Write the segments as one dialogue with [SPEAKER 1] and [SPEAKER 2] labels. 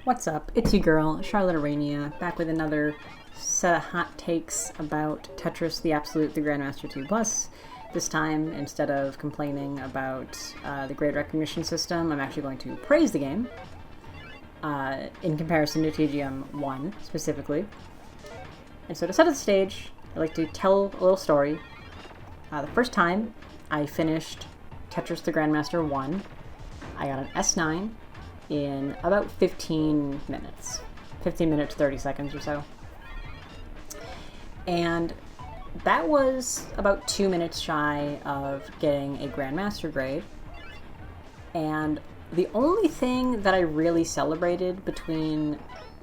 [SPEAKER 1] What's up? It's your girl, Charlotte Arania, back with another set of hot takes about Tetris the Absolute, the Grandmaster 2 Plus. This time, instead of complaining about the grade recognition system, I'm actually going to praise the game in comparison to TGM1 specifically. And so to set the stage, I'd like to tell a little story. The first time I finished Tetris the Grandmaster 1, I got an S9 in about 15 minutes. 15 minutes, 30 seconds or so. And that was about 2 minutes shy of getting a Grandmaster grade. And the only thing that I really celebrated between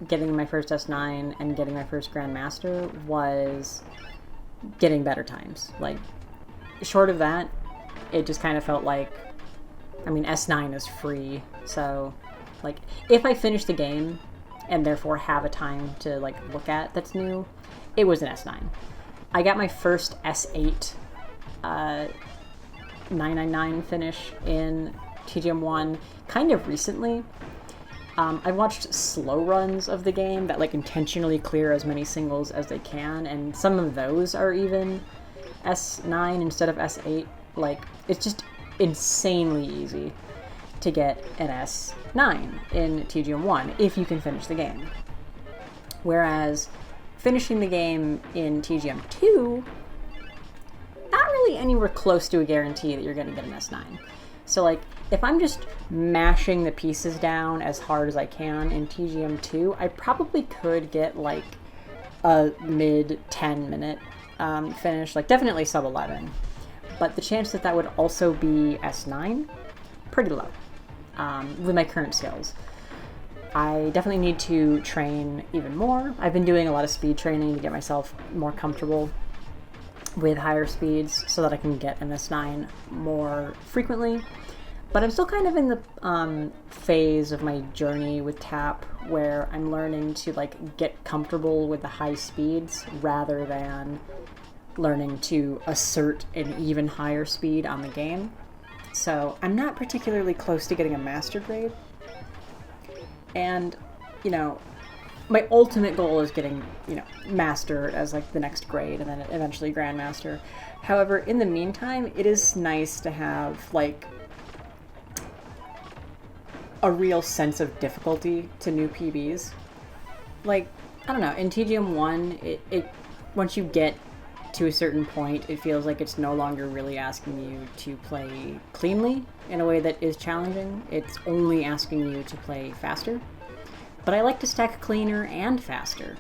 [SPEAKER 1] getting my first S9 and getting my first Grandmaster was getting better times. Like, short of that, it just kind of felt like, I mean, S9 is free, so like, if I finish the game and therefore have a time to like look at that's new, it was an S9. I got my first S8 999 finish in TGM1 kind of recently. I watched slow runs of the game that like intentionally clear as many singles as they can, and some of those are even S9 instead of S8. Like, it's just insanely easy to get an S9 in TGM1 if you can finish the game. Whereas finishing the game in TGM2, not really anywhere close to a guarantee that you're going to get an S9. So like, if I'm just mashing the pieces down as hard as I can in TGM2, I probably could get like a mid 10 minute finish, like definitely sub 11. But the chance that that would also be S9, pretty low with my current skills. I definitely need to train even more. I've been doing a lot of speed training to get myself more comfortable with higher speeds so that I can get an S9 more frequently. But I'm still kind of in the phase of my journey with TAP where I'm learning to like get comfortable with the high speeds rather than learning to assert an even higher speed on the game. So I'm not particularly close to getting a master grade. And, you know, my ultimate goal is getting, master as like the next grade and then eventually grandmaster. However, in the meantime, it is nice to have like a real sense of difficulty to new PBs. Like, I don't know, in TGM1, it once you get to a certain point, it feels like it's no longer really asking you to play cleanly in a way that is challenging. It's only asking you to play faster. But I like to stack cleaner and faster.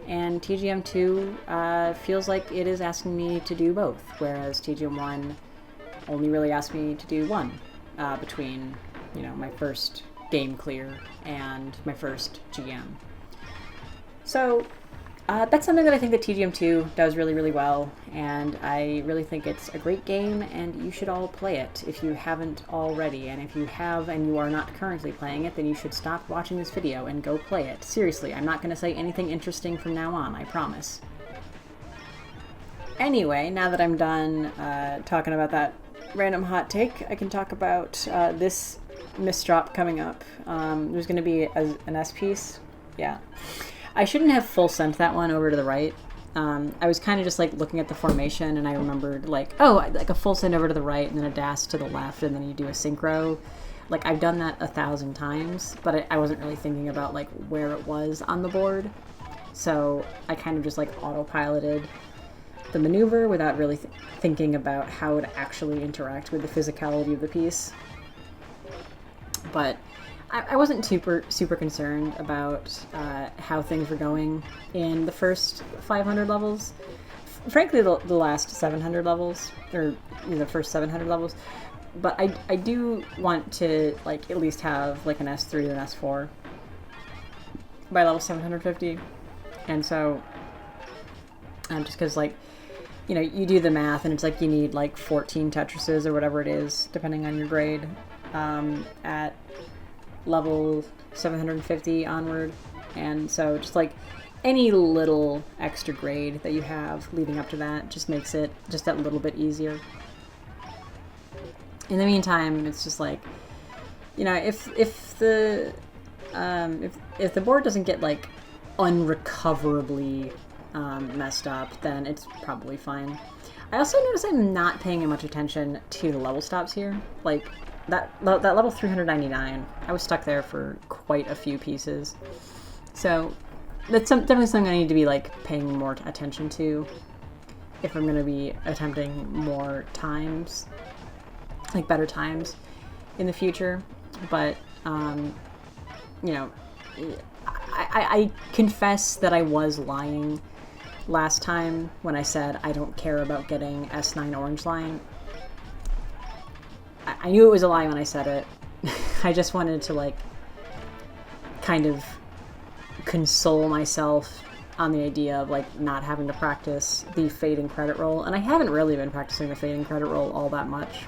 [SPEAKER 1] And TGM2 feels like it is asking me to do both, whereas TGM1 only really asked me to do one between, my first game clear and my first GM. So that's something that I think that TGM2 does really, really well, and I really think it's a great game, and you should all play it if you haven't already. And if you have and you are not currently playing it, then you should stop watching this video and go play it. Seriously, I'm not going to say anything interesting from now on, I promise. Anyway, now that I'm done talking about that random hot take, I can talk about this misdrop coming up. There's going to be an S piece. Yeah. I shouldn't have full sent that one over to the right. I was kind of just like looking at the formation, and I remembered like, oh, like a full send over to the right and then a dash to the left, and then you do a synchro. Like, I've done that 1,000 times, but I wasn't really thinking about like where it was on the board. So I kind of just like autopiloted the maneuver without really thinking about how it actually interact with the physicality of the piece. But I wasn't super concerned about how things were going in the first 500 levels. Frankly, the last 700 levels, or the first 700 levels. But I do want to like at least have like an S3 or an S4 by level 750. And so, just because like, you do the math and it's like you need like 14 Tetrises or whatever it is, depending on your grade, at level 750 onward. And so just like any little extra grade that you have leading up to that just makes it just that little bit easier. In the meantime, it's just like, if the if the board doesn't get like unrecoverably messed up, then it's probably fine. I also notice I'm not paying much attention to the level stops here. Like, that level 399, I was stuck there for quite a few pieces. So, that's definitely something I need to be, like, paying more attention to if I'm going to be attempting more times, like, better times in the future. But, you know, I confess that I was lying last time when I said I don't care about getting S9 Orange Line. I knew it was a lie when I said it. I just wanted to, like, kind of console myself on the idea of, like, not having to practice the fading credit roll. And I haven't really been practicing the fading credit roll all that much,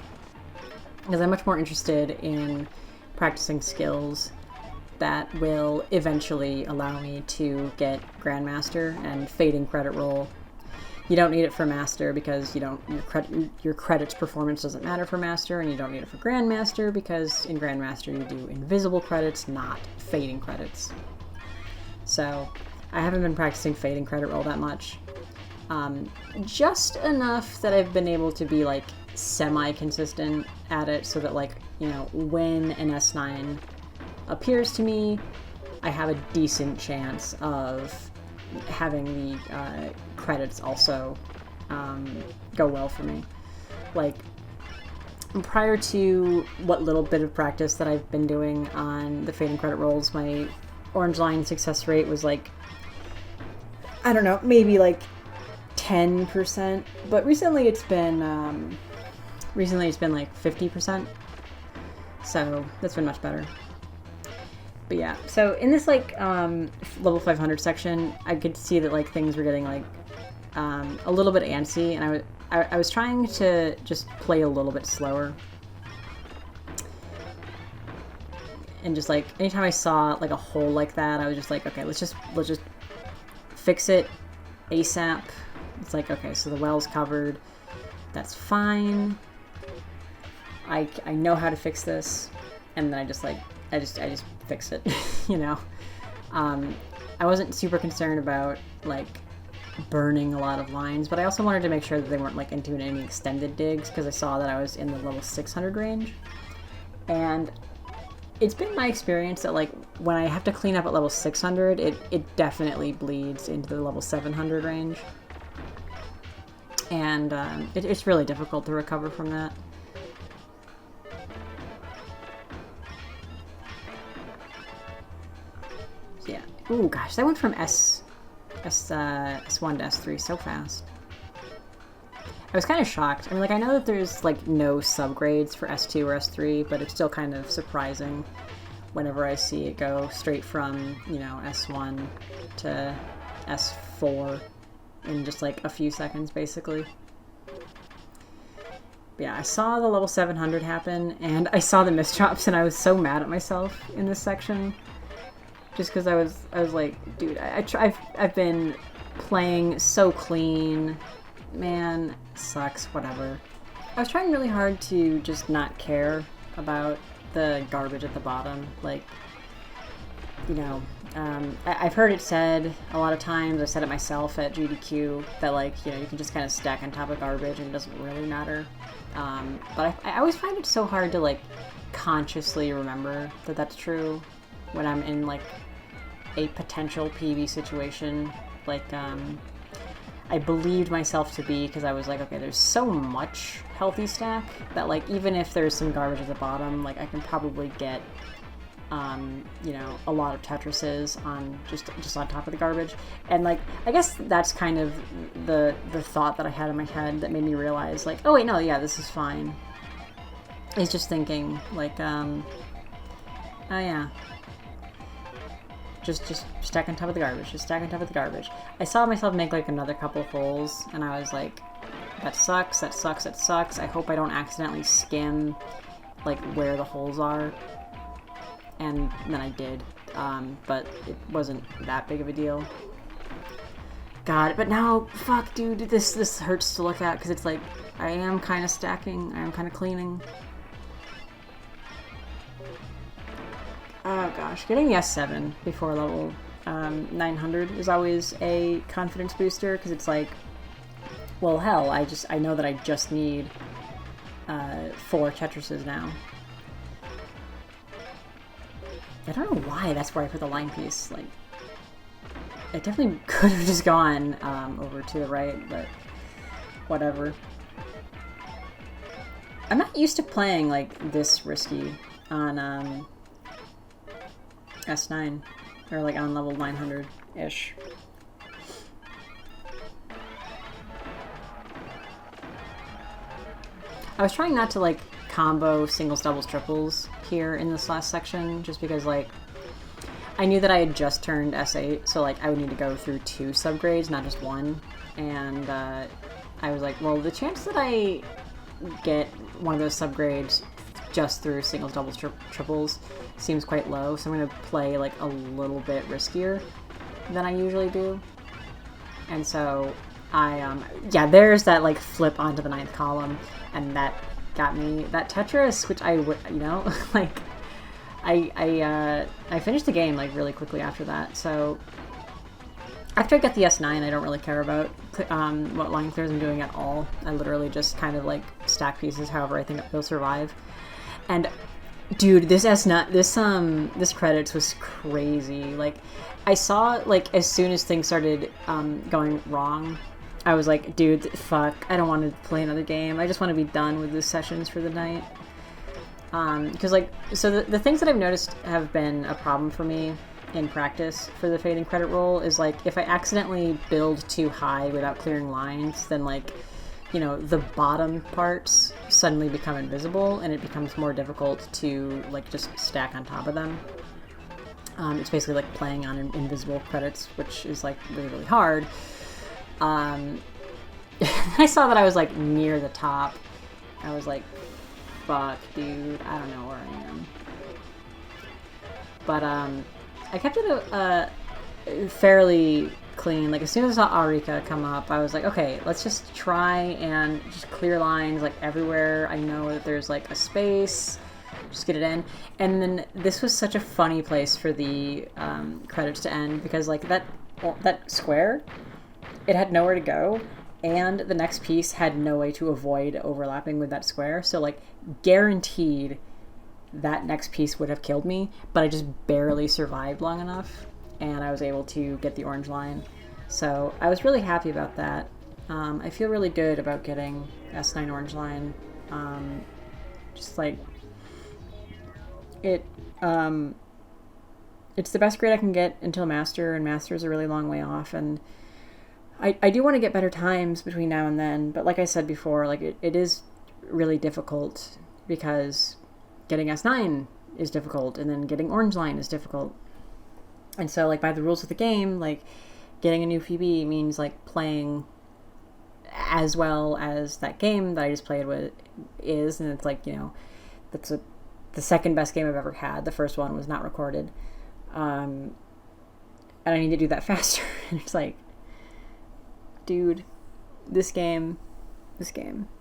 [SPEAKER 1] because I'm much more interested in practicing skills that will eventually allow me to get Grandmaster. And fading credit roll, you don't need it for Master because you don't, your credits performance doesn't matter for Master, and you don't need it for Grandmaster because in Grandmaster you do invisible credits, not fading credits. So I haven't been practicing fading credit roll that much. Just enough that I've been able to be, like, semi-consistent at it, so that, like, you know, when an S9 appears to me, I have a decent chance of having the credits also go well for me. Like, prior to what little bit of practice that I've been doing on the fading credit rolls, my Orange Line success rate was, like, I don't know, maybe like 10%, but recently it's been like 50%, so that's been much better. But yeah, so in this, like, level 500 section, I could see that, like, things were getting, like, a little bit antsy, and I was trying to just play a little bit slower. And just, like, anytime I saw, like, a hole like that, I was just like, okay, let's just fix it ASAP. It's like, okay, so the well's covered. That's fine. I know how to fix this. And then I just fix it, you know? I wasn't super concerned about, like, burning a lot of lines, but I also wanted to make sure that they weren't, like, into any extended digs, because I saw that I was in the level 600 range. And it's been my experience that, like, when I have to clean up at level 600, it definitely bleeds into the level 700 range. And it's really difficult to recover from that. Yeah. Ooh, gosh, that went from S1 to S3 so fast. I was kind of shocked. I mean, like, I know that there's, like, no subgrades for S2 or S3, but it's still kind of surprising whenever I see it go straight from, you know, S1 to S4 in just, like, a few seconds, basically. But yeah, I saw the level 700 happen, and I saw the misdrops, and I was so mad at myself in this section. Just because I was like, dude, I've been playing so clean. Man, sucks, whatever. I was trying really hard to just not care about the garbage at the bottom. Like, you know, I've heard it said a lot of times, I said it myself at GDQ, that, like, you know, you can just kind of stack on top of garbage and it doesn't really matter. But I always find it so hard to, like, consciously remember that that's true when I'm in, like, a potential PB situation. Like, I believed myself to be, because I was like, okay, there's so much healthy stack that, like, even if there's some garbage at the bottom, like, I can probably get, you know, a lot of Tetrises on just on top of the garbage. And, like, I guess that's kind of the thought that I had in my head that made me realize, like, oh wait, no, yeah, this is fine. It's just thinking, like, oh yeah, just stack on top of the garbage, just stack on top of the garbage. I saw myself make, like, another couple holes, and I was like, that sucks, that sucks, that sucks. I hope I don't accidentally skim, like, where the holes are. And then I did, but it wasn't that big of a deal. God, but now, fuck, dude, this hurts to look at, because it's like, I am kind of stacking, I am kind of cleaning. Oh god. gosh, getting the S7 before level 900 is always a confidence booster, because it's like, well, hell, I know that I just need 4 Tetrises now. I don't know why that's where I put the line piece. Like, it definitely could have just gone over to the right, but whatever. I'm not used to playing like this risky on S9, or like on level 900-ish. I was trying not to like combo singles, doubles, triples here in this last section, just because like I knew that I had just turned S8, so like I would need to go through 2 subgrades, not just 1, and I was like, well, the chance that I get one of those subgrades just through singles, doubles, triples seems quite low, so I'm going to play like a little bit riskier than I usually do. And so yeah, there's that like flip onto the 9th column, and that got me that Tetris, which I would, you know, like I finished the game like really quickly after that. So after I get the S9, I don't really care about what line clears I'm doing at all. I literally just kind of like stack pieces however I think they'll survive. And dude, this S9, this credits was crazy. Like, I saw like as soon as things started going wrong, I was like, dude, fuck, I don't want to play another game. I just want to be done with the sessions for the night. Because like, so the things that I've noticed have been a problem for me in practice for the fading credit roll is like, if I accidentally build too high without clearing lines, then like, you know, the bottom parts suddenly become invisible, and it becomes more difficult to like just stack on top of them. It's basically like playing on invisible credits, which is like really, really hard. I saw that I was like near the top. I was like, fuck, dude, I don't know where I am. But I kept it fairly clean. Like, as soon as I saw Aurika come up, I was like, okay, let's just try and just clear lines like everywhere. I know that there's like a space, just get it in. And then this was such a funny place for the credits to end, because like that square, it had nowhere to go, and the next piece had no way to avoid overlapping with that square. So like, guaranteed that next piece would have killed me, but I just barely survived long enough, and I was able to get the orange line. So I was really happy about that. I feel really good about getting S9 orange line. Just like it, it's the best grade I can get until master, and master is a really long way off, and I do want to get better times between now and then, but like I said before, like it is really difficult, because getting S9 is difficult, and then getting orange line is difficult. And so like, by the rules of the game, like getting a new PB means like playing as well as that game that I just played with is, and it's like, you know, that's the second best game I've ever had. The first one was not recorded. And I need to do that faster. And it's like, dude, this game